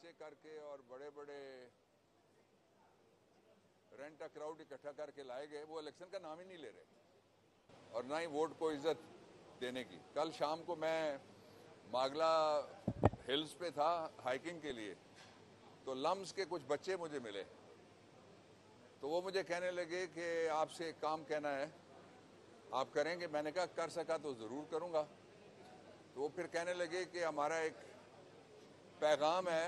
खर्चे करके और बड़े बड़े रेंट अ क्राउड इकट्ठा करके लाए गए, वो इलेक्शन का नाम ही नहीं ले रहे और ना ही वोट को इज्जत देने की। कल शाम को मैं मागला हिल्स पे था हाइकिंग के लिए, तो लम्स के कुछ बच्चे मुझे मिले, तो वो मुझे कहने लगे कि आपसे एक काम कहना है, आप करेंगे? मैंने कहा कर सका तो ज़रूर करूँगा। तो वो फिर कहने लगे कि हमारा एक पैगाम है,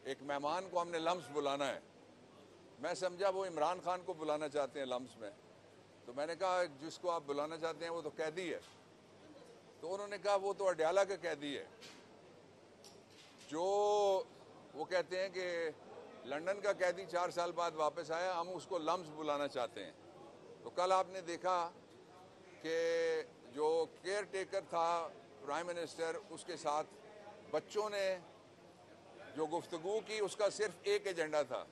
एक मेहमान को हमने लम्स बुलाना है। मैं समझा वो इमरान खान को बुलाना चाहते हैं लम्स में, तो मैंने कहा जिसको आप बुलाना चाहते हैं वो तो कैदी है। तो उन्होंने कहा वो तो अडयाला का कैदी है, जो वो कहते हैं कि लंदन का कैदी 4 साल बाद वापस आया, हम उसको लम्स बुलाना चाहते हैं। तो कल आपने देखा कि जो केयर टेकर था प्राइम मिनिस्टर, उसके साथ बच्चों ने जो गुफ्तगू की, उसका सिर्फ एक एजेंडा था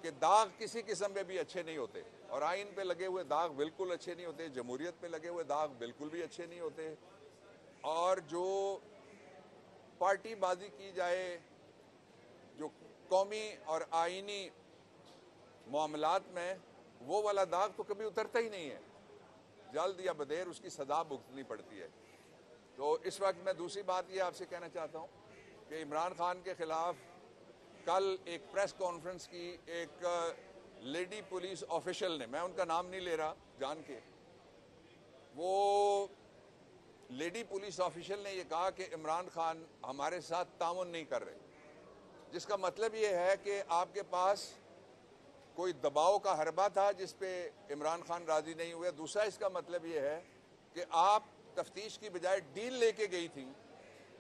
कि दाग किसी किस्म में भी अच्छे नहीं होते, और आइन पे लगे हुए दाग बिल्कुल अच्छे नहीं होते, जमहूरियत पे लगे हुए दाग बिल्कुल भी अच्छे नहीं होते, और जो पार्टीबाजी की जाए, जो कौमी और आइनी मामलात में, वो वाला दाग तो कभी उतरता ही नहीं है, जल्द या बदेर उसकी सजा भुगतनी पड़ती है। तो इस वक्त मैं दूसरी बात ये आपसे कहना चाहता हूँ कि इमरान खान के खिलाफ कल एक प्रेस कॉन्फ्रेंस की एक लेडी पुलिस ऑफिशियल ने, मैं उनका नाम नहीं ले रहा जान के, वो लेडी पुलिस ऑफिशियल ने ये कहा कि इमरान खान हमारे साथ ताउन नहीं कर रहे, जिसका मतलब ये है कि आपके पास कोई दबाव का हरबा था जिस पे इमरान खान राजी नहीं हुए। दूसरा इसका मतलब ये है कि आप तफ्तीश की बजाय डील लेके गई थी,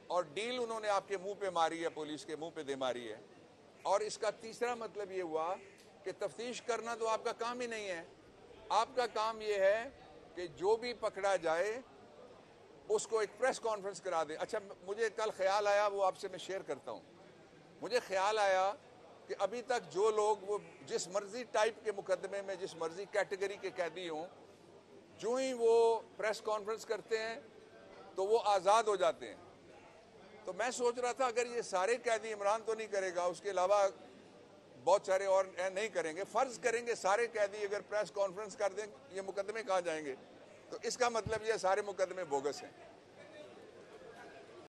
और डील उन्होंने आपके मुंह पे मारी है, पुलिस के मुंह पे दे मारी है। और इसका तीसरा मतलब ये हुआ कि तफ्तीश करना तो आपका काम ही नहीं है, आपका काम ये है कि जो भी पकड़ा जाए उसको एक प्रेस कॉन्फ्रेंस करा दे। अच्छा, मुझे कल ख्याल आया, वो आपसे मैं शेयर करता हूँ। मुझे ख्याल आया कि अभी तक जो लोग वो जिस मर्जी टाइप के मुकदमे में, जिस मर्जी कैटेगरी के कैदी हों, जो ही वो प्रेस कॉन्फ्रेंस करते हैं तो वो आज़ाद हो जाते हैं। तो मैं सोच रहा था अगर ये सारे कैदी, इमरान तो नहीं करेगा, उसके अलावा बहुत सारे और नहीं करेंगे, फर्ज करेंगे सारे कैदी अगर प्रेस कॉन्फ्रेंस कर दें, ये मुकदमे कहाँ जाएंगे? तो इसका मतलब ये सारे मुकदमे बोगस हैं।